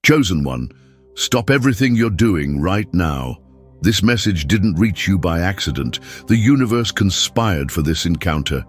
Chosen one, stop everything you're doing right now. This message didn't reach you by accident. The universe conspired for this encounter.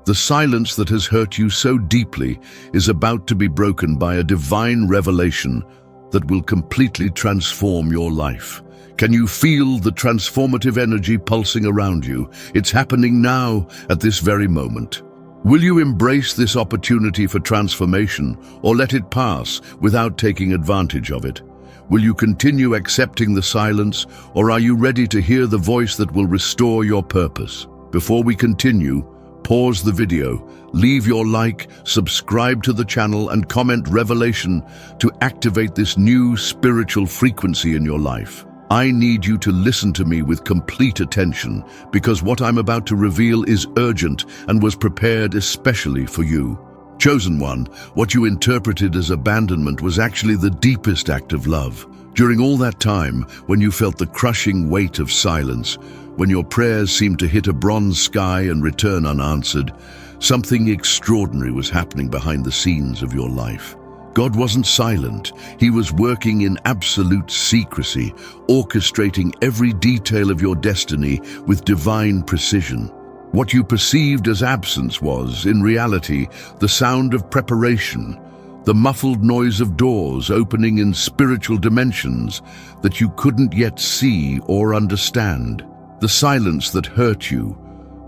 The silence that has hurt you so deeply is about to be broken by a divine revelation that will completely transform your life. Can you feel the transformative energy pulsing around you? It's happening now, at this very moment. Will you embrace this opportunity for transformation or let it pass without taking advantage of it? Will you continue accepting the silence, or are you ready to hear the voice that will restore your purpose? Before we continue, pause the video, leave your like, subscribe to the channel, and comment revelation to activate this new spiritual frequency in your life. I need you to listen to me with complete attention, because what I'm about to reveal is urgent and was prepared especially for you. Chosen one, what you interpreted as abandonment was actually the deepest act of love. During all that time, when you felt the crushing weight of silence, when your prayers seemed to hit a bronze sky and return unanswered, something extraordinary was happening behind the scenes of your life. God wasn't silent. He was working in absolute secrecy, orchestrating every detail of your destiny with divine precision. What you perceived as absence was, in reality, the sound of preparation, the muffled noise of doors opening in spiritual dimensions that you couldn't yet see or understand. The silence that hurt you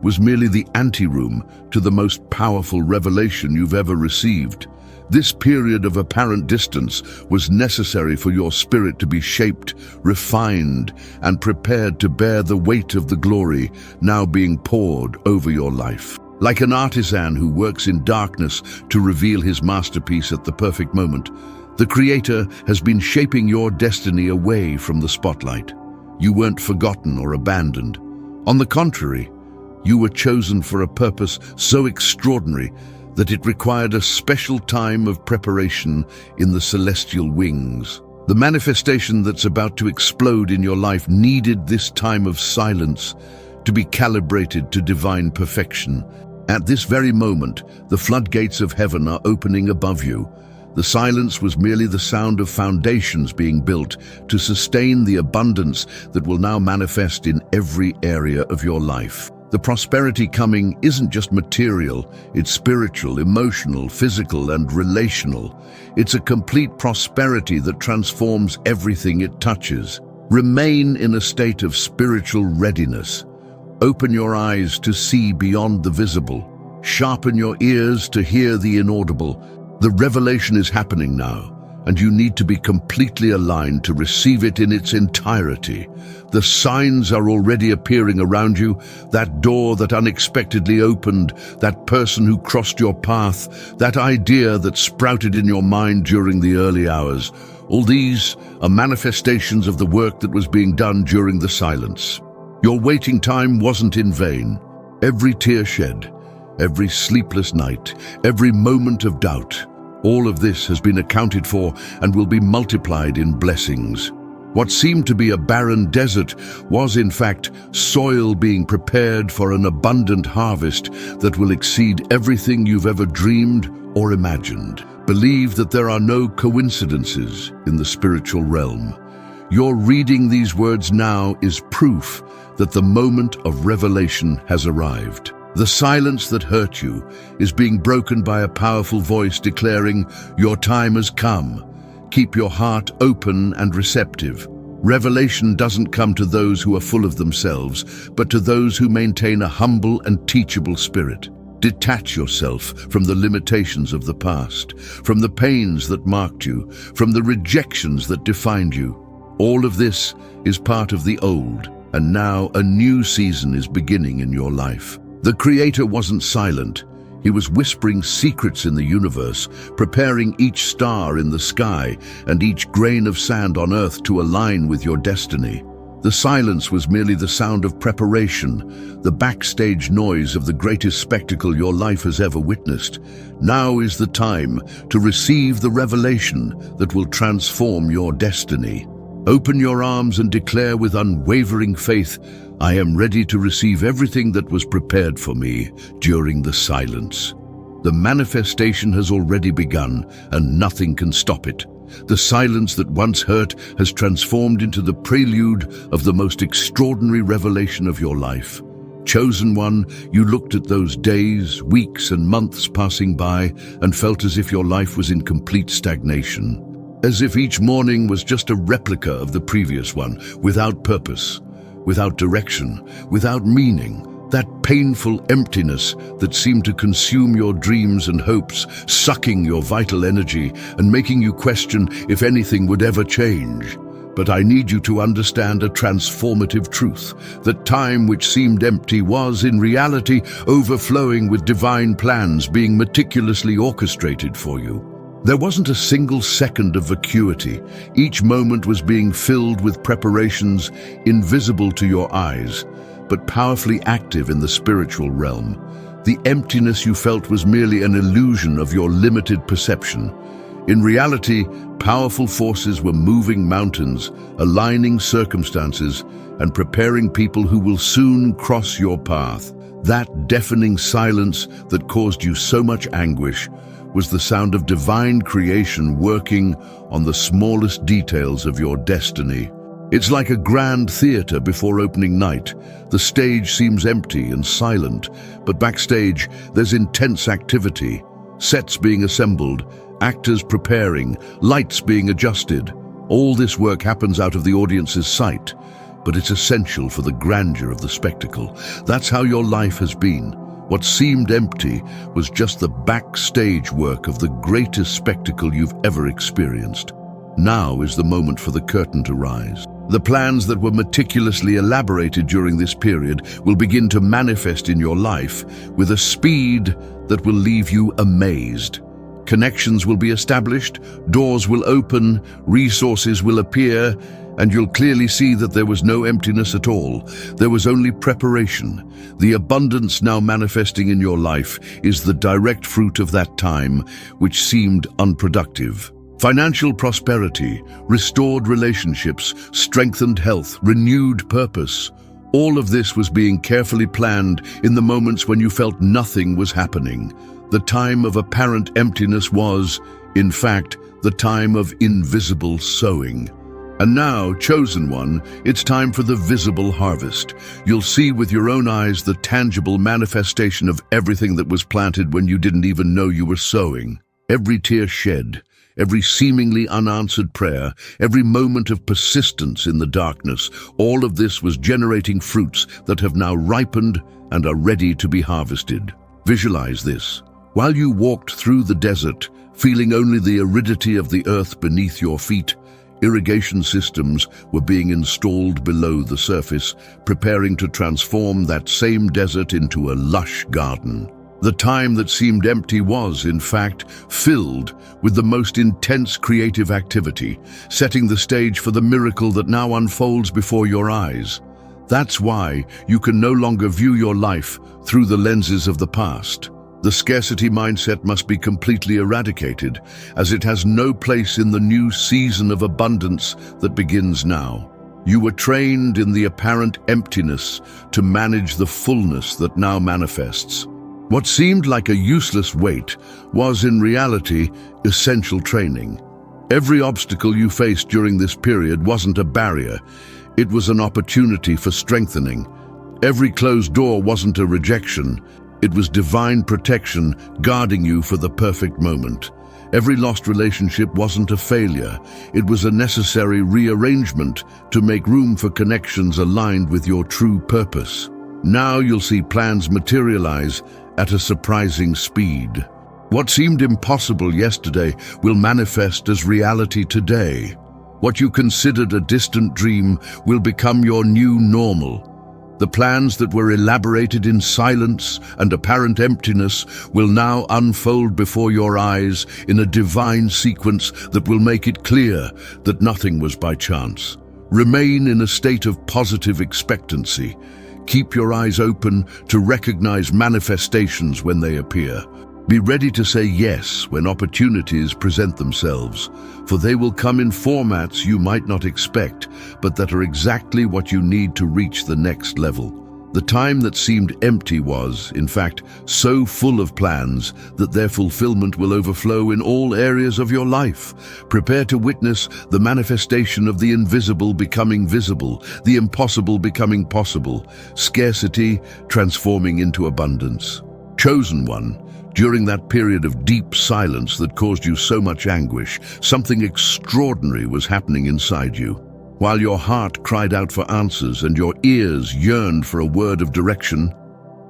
was merely the anteroom to the most powerful revelation you've ever received. This period of apparent distance was necessary for your spirit to be shaped, refined, and prepared to bear the weight of the glory now being poured over your life. Like an artisan who works in darkness to reveal his masterpiece at the perfect moment, the Creator has been shaping your destiny away from the spotlight. You weren't forgotten or abandoned. On the contrary, you were chosen for a purpose so extraordinary that it required a special time of preparation in the celestial wings. The manifestation that's about to explode in your life needed this time of silence to be calibrated to divine perfection. At this very moment, the floodgates of heaven are opening above you. The silence was merely the sound of foundations being built to sustain the abundance that will now manifest in every area of your life. The prosperity coming isn't just material, it's spiritual, emotional, physical, and relational. It's a complete prosperity that transforms everything it touches. Remain in a state of spiritual readiness. Open your eyes to see beyond the visible. Sharpen your ears to hear the inaudible. The revelation is happening now, and you need to be completely aligned to receive it in its entirety. The signs are already appearing around you, that door that unexpectedly opened, that person who crossed your path, that idea that sprouted in your mind during the early hours. All these are manifestations of the work that was being done during the silence. Your waiting time wasn't in vain. Every tear shed, every sleepless night, every moment of doubt, all of this has been accounted for and will be multiplied in blessings. What seemed to be a barren desert was, in fact, soil being prepared for an abundant harvest that will exceed everything you've ever dreamed or imagined. Believe that there are no coincidences in the spiritual realm. Your reading these words now is proof that the moment of revelation has arrived. The silence that hurt you is being broken by a powerful voice declaring, "Your time has come." Keep your heart open and receptive. Revelation doesn't come to those who are full of themselves, but to those who maintain a humble and teachable spirit. Detach yourself from the limitations of the past, from the pains that marked you, from the rejections that defined you. All of this is part of the old, and now a new season is beginning in your life. The Creator wasn't silent. He was whispering secrets in the universe, preparing each star in the sky and each grain of sand on earth to align with your destiny. The silence was merely the sound of preparation, the backstage noise of the greatest spectacle your life has ever witnessed. Now is the time to receive the revelation that will transform your destiny. Open your arms and declare with unwavering faith, "I am ready to receive everything that was prepared for me during the silence." The manifestation has already begun, and nothing can stop it. The silence that once hurt has transformed into the prelude of the most extraordinary revelation of your life. Chosen one, you looked at those days, weeks, and months passing by and felt as if your life was in complete stagnation. As if each morning was just a replica of the previous one, without purpose, without direction, without meaning. That painful emptiness that seemed to consume your dreams and hopes, sucking your vital energy and making you question if anything would ever change. But I need you to understand a transformative truth, that time which seemed empty was, in reality, overflowing with divine plans being meticulously orchestrated for you. There wasn't a single second of vacuity. Each moment was being filled with preparations invisible to your eyes, but powerfully active in the spiritual realm. The emptiness you felt was merely an illusion of your limited perception. In reality, powerful forces were moving mountains, aligning circumstances, and preparing people who will soon cross your path. That deafening silence that caused you so much anguish was the sound of divine creation working on the smallest details of your destiny. It's like a grand theater before opening night. The stage seems empty and silent, but backstage there's intense activity. Sets being assembled, actors preparing, lights being adjusted. All this work happens out of the audience's sight, but it's essential for the grandeur of the spectacle. That's how your life has been. What seemed empty was just the backstage work of the greatest spectacle you've ever experienced. Now is the moment for the curtain to rise. The plans that were meticulously elaborated during this period will begin to manifest in your life with a speed that will leave you amazed. Connections will be established, doors will open, resources will appear, and you'll clearly see that there was no emptiness at all. There was only preparation. The abundance now manifesting in your life is the direct fruit of that time, which seemed unproductive. Financial prosperity, restored relationships, strengthened health, renewed purpose. All of this was being carefully planned in the moments when you felt nothing was happening. The time of apparent emptiness was, in fact, the time of invisible sowing. And now, chosen one, it's time for the visible harvest. You'll see with your own eyes the tangible manifestation of everything that was planted when you didn't even know you were sowing. Every tear shed, every seemingly unanswered prayer, every moment of persistence in the darkness, all of this was generating fruits that have now ripened and are ready to be harvested. Visualize this. While you walked through the desert, feeling only the aridity of the earth beneath your feet, irrigation systems were being installed below the surface, preparing to transform that same desert into a lush garden. The time that seemed empty was, in fact, filled with the most intense creative activity, setting the stage for the miracle that now unfolds before your eyes. That's why you can no longer view your life through the lenses of the past. The scarcity mindset must be completely eradicated, as it has no place in the new season of abundance that begins now. You were trained in the apparent emptiness to manage the fullness that now manifests. What seemed like a useless weight was, in reality, essential training. Every obstacle you faced during this period wasn't a barrier, it was an opportunity for strengthening. Every closed door wasn't a rejection, it was divine protection guarding you for the perfect moment. Every lost relationship wasn't a failure, it was a necessary rearrangement to make room for connections aligned with your true purpose. Now you'll see plans materialize at a surprising speed. What seemed impossible yesterday will manifest as reality today. What you considered a distant dream will become your new normal. The plans that were elaborated in silence and apparent emptiness will now unfold before your eyes in a divine sequence that will make it clear that nothing was by chance. Remain in a state of positive expectancy. Keep your eyes open to recognize manifestations when they appear. Be ready to say yes when opportunities present themselves, for they will come in formats you might not expect, but that are exactly what you need to reach the next level. The time that seemed empty was, in fact, so full of plans that their fulfillment will overflow in all areas of your life. Prepare to witness the manifestation of the invisible becoming visible, the impossible becoming possible, scarcity transforming into abundance. Chosen one, during that period of deep silence that caused you so much anguish, something extraordinary was happening inside you. While your heart cried out for answers and your ears yearned for a word of direction,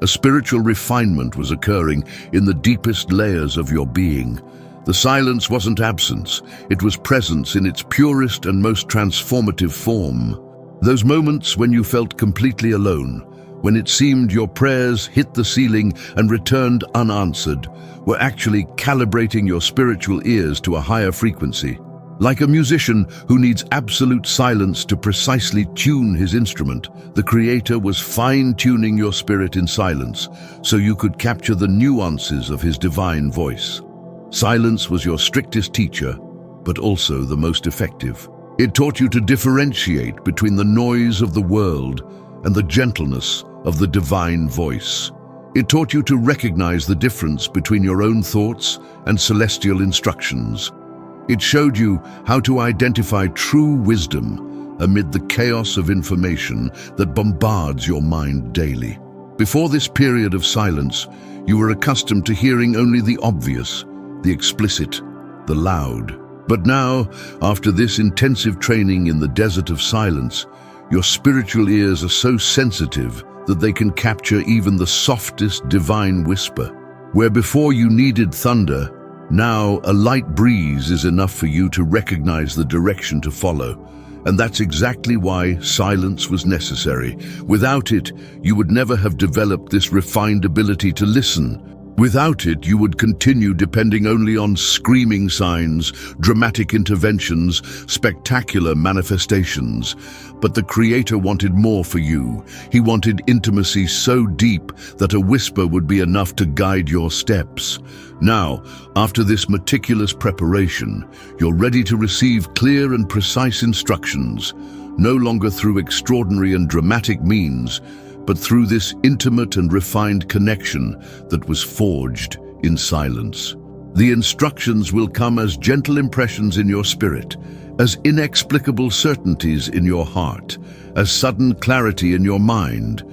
a spiritual refinement was occurring in the deepest layers of your being. The silence wasn't absence, it was presence in its purest and most transformative form. Those moments when you felt completely alone, when it seemed your prayers hit the ceiling and returned unanswered, were actually calibrating your spiritual ears to a higher frequency. Like a musician who needs absolute silence to precisely tune his instrument, the Creator was fine-tuning your spirit in silence so you could capture the nuances of his divine voice. Silence was your strictest teacher, but also the most effective. It taught you to differentiate between the noise of the world and the gentleness of the divine voice. It taught you to recognize the difference between your own thoughts and celestial instructions. It showed you how to identify true wisdom amid the chaos of information that bombards your mind daily. Before this period of silence, you were accustomed to hearing only the obvious, the explicit, the loud. But now, after this intensive training in the desert of silence, your spiritual ears are so sensitive that they can capture even the softest divine whisper. Where before you needed thunder, now a light breeze is enough for you to recognize the direction to follow. And that's exactly why silence was necessary. Without it, you would never have developed this refined ability to listen. Without it, you would continue depending only on screaming signs, dramatic interventions, spectacular manifestations. But the Creator wanted more for you. He wanted intimacy so deep that a whisper would be enough to guide your steps. Now, after this meticulous preparation, you're ready to receive clear and precise instructions, no longer through extraordinary and dramatic means, but through this intimate and refined connection that was forged in silence. The instructions will come as gentle impressions in your spirit, as inexplicable certainties in your heart, as sudden clarity in your mind.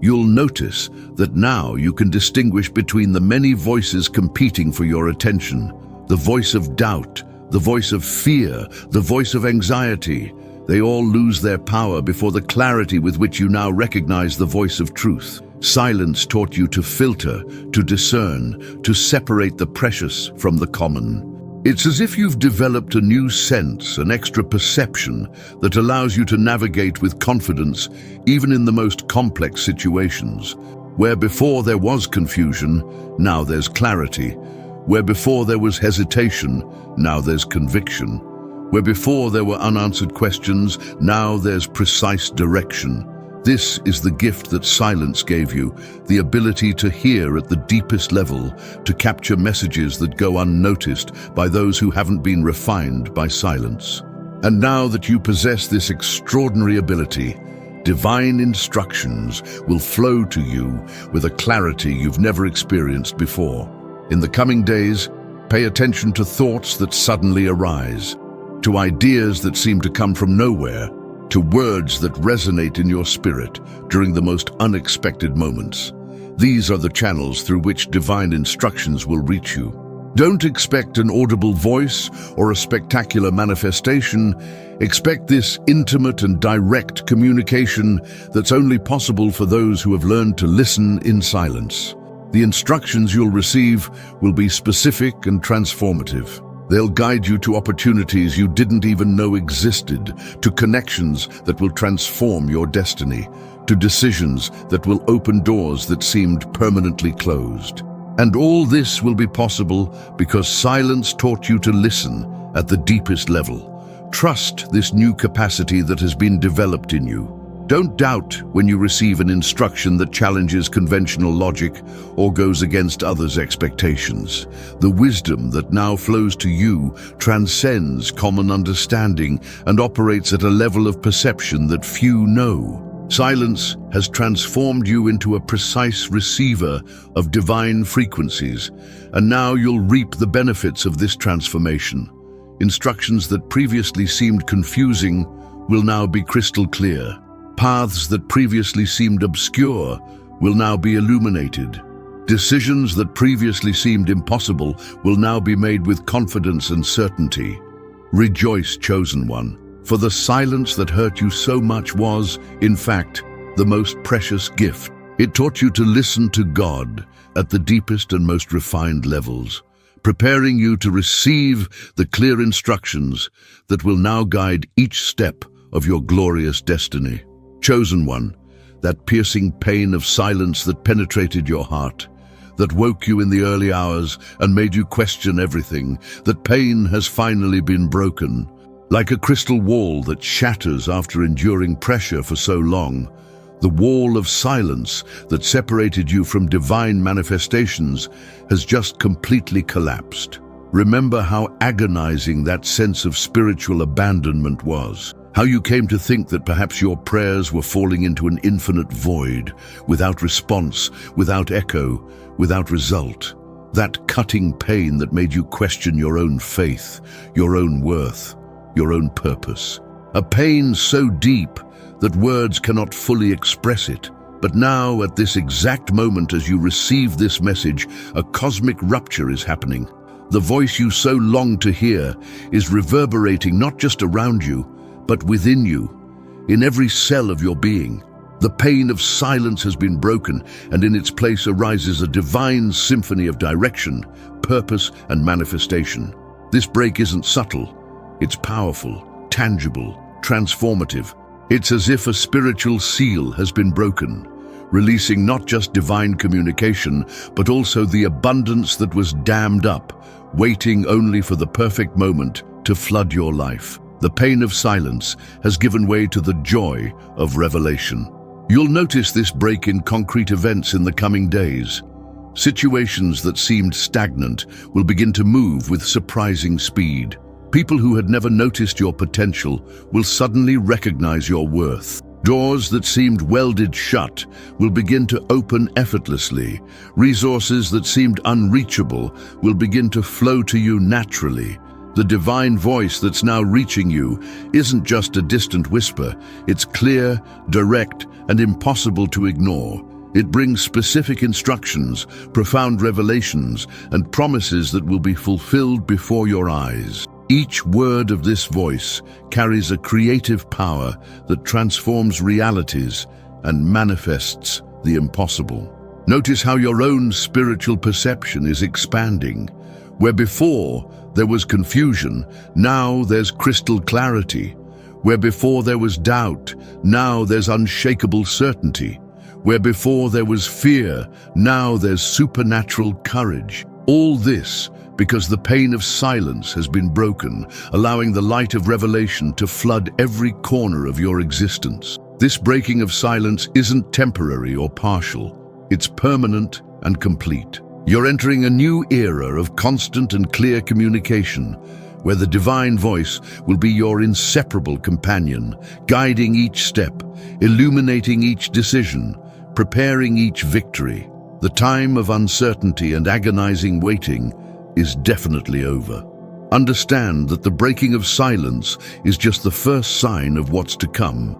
You'll notice that now you can distinguish between the many voices competing for your attention: the voice of doubt, the voice of fear, the voice of anxiety. They all lose their power before the clarity with which you now recognize the voice of truth. Silence taught you to filter, to discern, to separate the precious from the common. It's as if you've developed a new sense, an extra perception that allows you to navigate with confidence even in the most complex situations. Where before there was confusion, now there's clarity. Where before there was hesitation, now there's conviction. Where before there were unanswered questions, now there's precise direction. This is the gift that silence gave you, the ability to hear at the deepest level, to capture messages that go unnoticed by those who haven't been refined by silence. And now that you possess this extraordinary ability, divine instructions will flow to you with a clarity you've never experienced before. In the coming days, pay attention to thoughts that suddenly arise, to ideas that seem to come from nowhere, to words that resonate in your spirit during the most unexpected moments. These are the channels through which divine instructions will reach you. Don't expect an audible voice or a spectacular manifestation. Expect this intimate and direct communication that's only possible for those who have learned to listen in silence. The instructions you'll receive will be specific and transformative. They'll guide you to opportunities you didn't even know existed, to connections that will transform your destiny, to decisions that will open doors that seemed permanently closed. And all this will be possible because silence taught you to listen at the deepest level. Trust this new capacity that has been developed in you. Don't doubt when you receive an instruction that challenges conventional logic or goes against others' expectations. The wisdom that now flows to you transcends common understanding and operates at a level of perception that few know. Silence has transformed you into a precise receiver of divine frequencies, and now you'll reap the benefits of this transformation. Instructions that previously seemed confusing will now be crystal clear. Paths that previously seemed obscure will now be illuminated. Decisions that previously seemed impossible will now be made with confidence and certainty. Rejoice, chosen one, for the silence that hurt you so much was, in fact, the most precious gift. It taught you to listen to God at the deepest and most refined levels, preparing you to receive the clear instructions that will now guide each step of your glorious destiny. Chosen one, that piercing pain of silence that penetrated your heart, that woke you in the early hours and made you question everything, that pain has finally been broken. Like a crystal wall that shatters after enduring pressure for so long, the wall of silence that separated you from divine manifestations has just completely collapsed. Remember how agonizing that sense of spiritual abandonment was. How you came to think that perhaps your prayers were falling into an infinite void, without response, without echo, without result. That cutting pain that made you question your own faith, your own worth, your own purpose. A pain so deep that words cannot fully express it. But now, at this exact moment as you receive this message, a cosmic rupture is happening. The voice you so longed to hear is reverberating not just around you, but within you, in every cell of your being. The pain of silence has been broken, and in its place arises a divine symphony of direction, purpose, and manifestation. This break isn't subtle. It's powerful, tangible, transformative. It's as if a spiritual seal has been broken, releasing not just divine communication, but also the abundance that was dammed up, waiting only for the perfect moment to flood your life. The pain of silence has given way to the joy of revelation. You'll notice this break in concrete events in the coming days. Situations that seemed stagnant will begin to move with surprising speed. People who had never noticed your potential will suddenly recognize your worth. Doors that seemed welded shut will begin to open effortlessly. Resources that seemed unreachable will begin to flow to you naturally. The divine voice that's now reaching you isn't just a distant whisper. It's clear, direct, and impossible to ignore. It brings specific instructions, profound revelations, and promises that will be fulfilled before your eyes. Each word of this voice carries a creative power that transforms realities and manifests the impossible. Notice how your own spiritual perception is expanding. Where before there was confusion, now there's crystal clarity. Where before there was doubt, now there's unshakable certainty. Where before there was fear, now there's supernatural courage. All this because the pain of silence has been broken, allowing the light of revelation to flood every corner of your existence. This breaking of silence isn't temporary or partial. It's permanent and complete. You're entering a new era of constant and clear communication, where the divine voice will be your inseparable companion, guiding each step, illuminating each decision, preparing each victory. The time of uncertainty and agonizing waiting is definitely over. Understand that the breaking of silence is just the first sign of what's to come.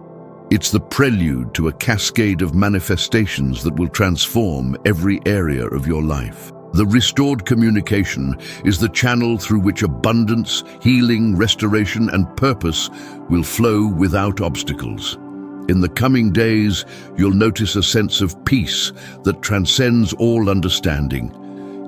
It's the prelude to a cascade of manifestations that will transform every area of your life. The restored communication is the channel through which abundance, healing, restoration, and purpose will flow without obstacles. In the coming days, you'll notice a sense of peace that transcends all understanding.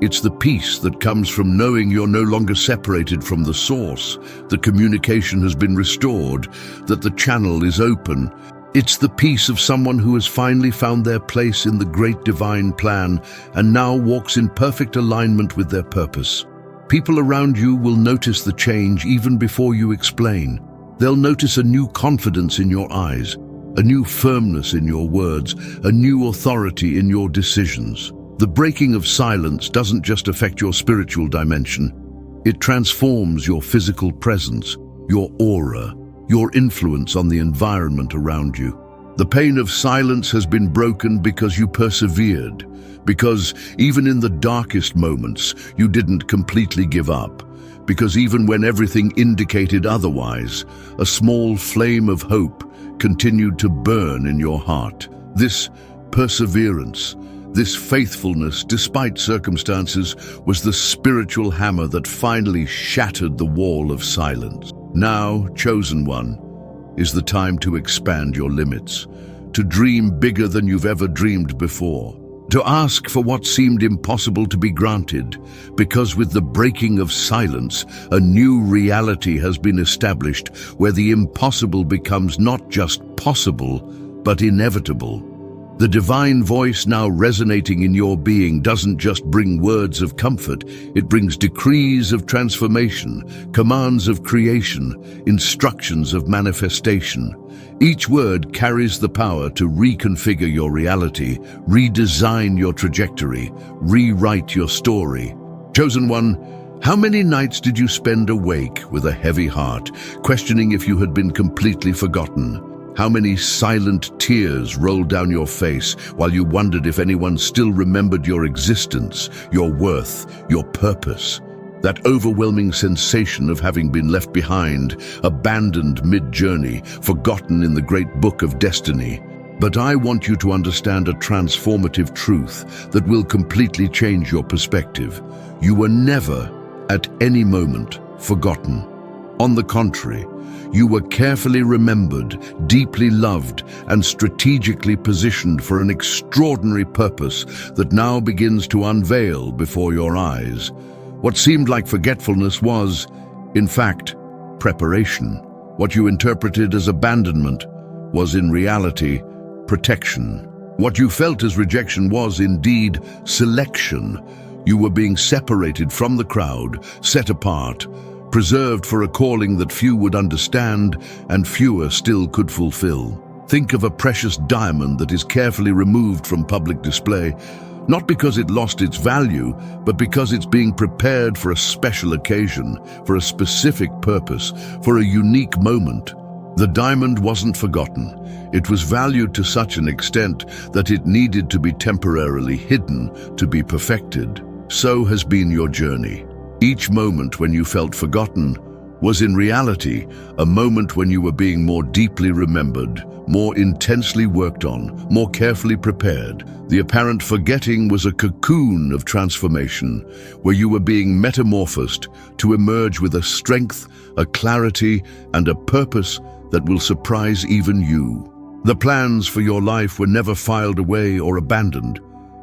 It's the peace that comes from knowing you're no longer separated from the source, the communication has been restored, that the channel is open. It's the peace of someone who has finally found their place in the great divine plan and now walks in perfect alignment with their purpose. People around you will notice the change even before you explain. They'll notice a new confidence in your eyes, a new firmness in your words, a new authority in your decisions. The breaking of silence doesn't just affect your spiritual dimension. It transforms your physical presence, your aura, your influence on the environment around you. The pain of silence has been broken because you persevered, because even in the darkest moments, you didn't completely give up, because even when everything indicated otherwise, a small flame of hope continued to burn in your heart. This perseverance, this faithfulness, despite circumstances, was the spiritual hammer that finally shattered the wall of silence. Now, chosen one, is the time to expand your limits, to dream bigger than you've ever dreamed before, to ask for what seemed impossible to be granted, because with the breaking of silence, a new reality has been established where the impossible becomes not just possible, but inevitable. The divine voice now resonating in your being doesn't just bring words of comfort, it brings decrees of transformation, commands of creation, instructions of manifestation. Each word carries the power to reconfigure your reality, redesign your trajectory, rewrite your story. Chosen one, how many nights did you spend awake with a heavy heart, questioning if you had been completely forgotten? How many silent tears rolled down your face while you wondered if anyone still remembered your existence, your worth, your purpose? That overwhelming sensation of having been left behind, abandoned mid-journey, forgotten in the great book of destiny. But I want you to understand a transformative truth that will completely change your perspective. You were never, at any moment, forgotten. On the contrary, you were carefully remembered, deeply loved, and strategically positioned for an extraordinary purpose that now begins to unveil before your eyes. What seemed like forgetfulness was, in fact, preparation. What you interpreted as abandonment was in reality protection. What you felt as rejection was indeed selection. You were being separated from the crowd, set apart, preserved for a calling that few would understand and fewer still could fulfill. Think of a precious diamond that is carefully removed from public display, not because it lost its value, but because it's being prepared for a special occasion, for a specific purpose, for a unique moment. The diamond wasn't forgotten. It was valued to such an extent that it needed to be temporarily hidden to be perfected. So has been your journey. Each moment when you felt forgotten was in reality a moment when you were being more deeply remembered, more intensely worked on, more carefully prepared. The apparent forgetting was a cocoon of transformation, where you were being metamorphosed to emerge with a strength, a clarity, and a purpose that will surprise even you. The plans for your life were never filed away or abandoned.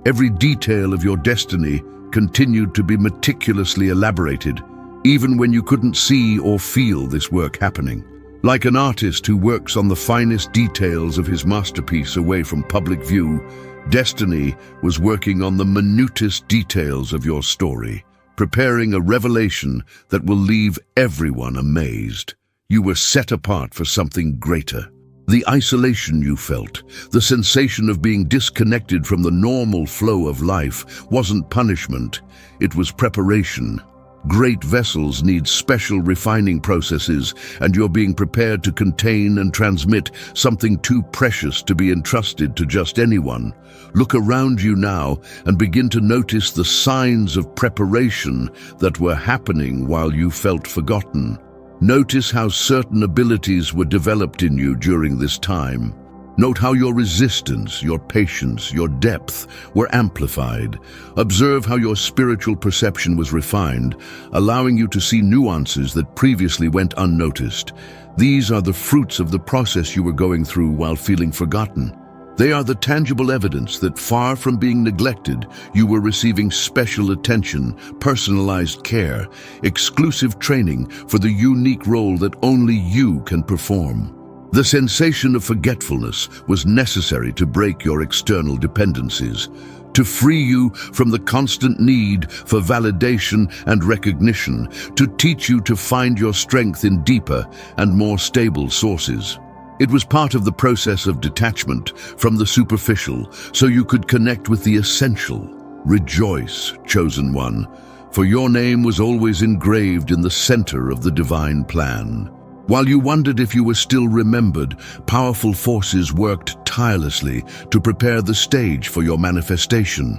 Every detail of your destiny continued to be meticulously elaborated, even when you couldn't see or feel this work happening. Like an artist who works on the finest details of his masterpiece away from public view, destiny was working on the minutest details of your story, preparing a revelation that will leave everyone amazed. You were set apart for something greater. The isolation you felt, the sensation of being disconnected from the normal flow of life, wasn't punishment, it was preparation. Great vessels need special refining processes, and you're being prepared to contain and transmit something too precious to be entrusted to just anyone. Look around you now and begin to notice the signs of preparation that were happening while you felt forgotten. Notice how certain abilities were developed in you during this time. Note how your resistance, your patience, your depth were amplified. Observe how your spiritual perception was refined, allowing you to see nuances that previously went unnoticed. These are the fruits of the process you were going through while feeling forgotten. They are the tangible evidence that, far from being neglected, you were receiving special attention, personalized care, exclusive training for the unique role that only you can perform. The sensation of forgetfulness was necessary to break your external dependencies, to free you from the constant need for validation and recognition, to teach you to find your strength in deeper and more stable sources. It was part of the process of detachment from the superficial, so you could connect with the essential. Rejoice, chosen one, for your name was always engraved in the center of the divine plan. While you wondered if you were still remembered, powerful forces worked tirelessly to prepare the stage for your manifestation.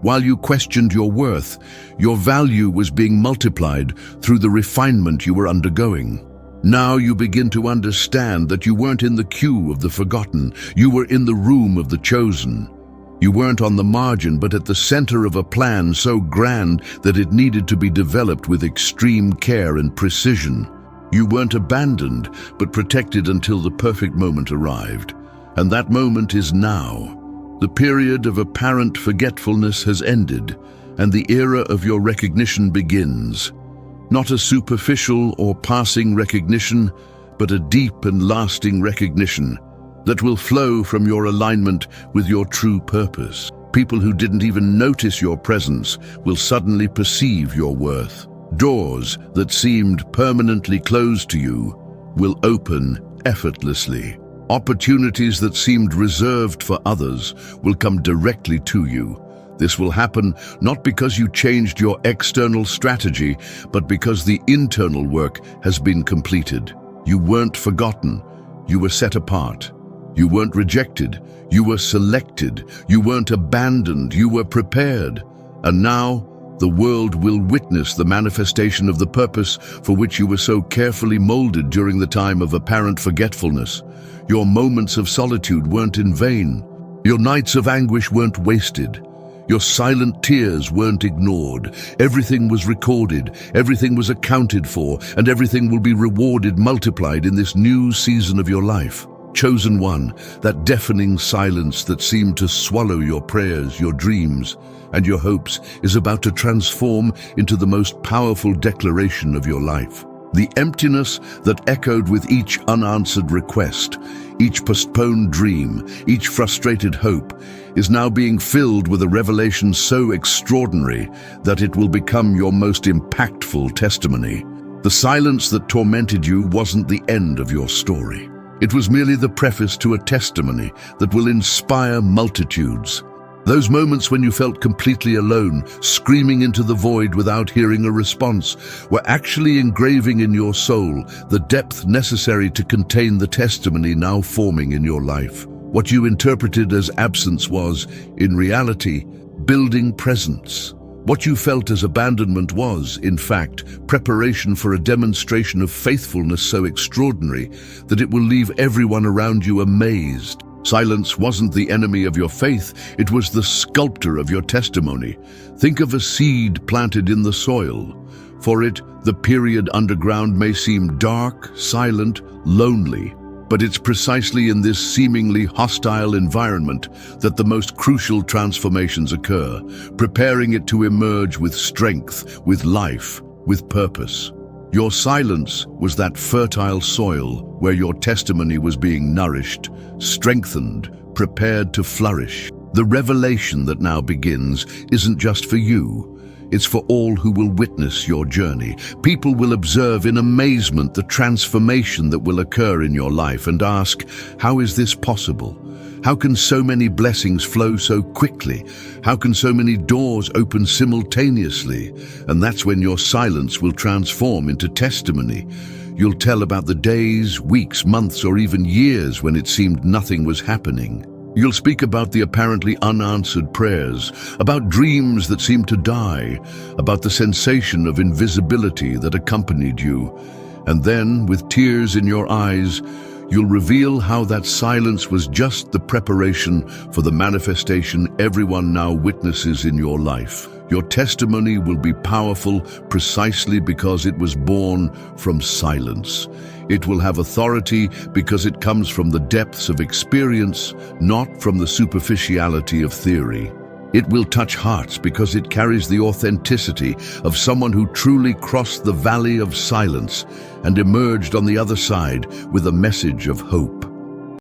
While you questioned your worth, your value was being multiplied through the refinement you were undergoing. Now you begin to understand that you weren't in the queue of the forgotten, you were in the room of the chosen. You weren't on the margin, but at the center of a plan so grand that it needed to be developed with extreme care and precision. You weren't abandoned, but protected until the perfect moment arrived. And that moment is now. The period of apparent forgetfulness has ended, and the era of your recognition begins. Not a superficial or passing recognition, but a deep and lasting recognition that will flow from your alignment with your true purpose. People who didn't even notice your presence will suddenly perceive your worth. Doors that seemed permanently closed to you will open effortlessly. Opportunities that seemed reserved for others will come directly to you. This will happen not because you changed your external strategy, but because the internal work has been completed. You weren't forgotten. You were set apart. You weren't rejected. You were selected. You weren't abandoned. You were prepared. And now, the world will witness the manifestation of the purpose for which you were so carefully molded during the time of apparent forgetfulness. Your moments of solitude weren't in vain. Your nights of anguish weren't wasted. Your silent tears weren't ignored. Everything was recorded, everything was accounted for, and everything will be rewarded, multiplied in this new season of your life. Chosen one, that deafening silence that seemed to swallow your prayers, your dreams, and your hopes is about to transform into the most powerful declaration of your life. The emptiness that echoed with each unanswered request, each postponed dream, each frustrated hope, is now being filled with a revelation so extraordinary that it will become your most impactful testimony. The silence that tormented you wasn't the end of your story. It was merely the preface to a testimony that will inspire multitudes. Those moments when you felt completely alone, screaming into the void without hearing a response, were actually engraving in your soul the depth necessary to contain the testimony now forming in your life. What you interpreted as absence was, in reality, building presence. What you felt as abandonment was, in fact, preparation for a demonstration of faithfulness so extraordinary that it will leave everyone around you amazed. Silence wasn't the enemy of your faith, it was the sculptor of your testimony. Think of a seed planted in the soil. For it, the period underground may seem dark, silent, lonely, but it's precisely in this seemingly hostile environment that the most crucial transformations occur, preparing it to emerge with strength, with life, with purpose. Your silence was that fertile soil where your testimony was being nourished, strengthened, prepared to flourish. The revelation that now begins isn't just for you. It's for all who will witness your journey. People will observe in amazement the transformation that will occur in your life and ask, how is this possible? How can so many blessings flow so quickly? How can so many doors open simultaneously? And that's when your silence will transform into testimony. You'll tell about the days, weeks, months, or even years when it seemed nothing was happening. You'll speak about the apparently unanswered prayers, about dreams that seemed to die, about the sensation of invisibility that accompanied you. And then, with tears in your eyes, you'll reveal how that silence was just the preparation for the manifestation everyone now witnesses in your life. Your testimony will be powerful precisely because it was born from silence. It will have authority because it comes from the depths of experience, not from the superficiality of theory. It will touch hearts because it carries the authenticity of someone who truly crossed the valley of silence and emerged on the other side with a message of hope.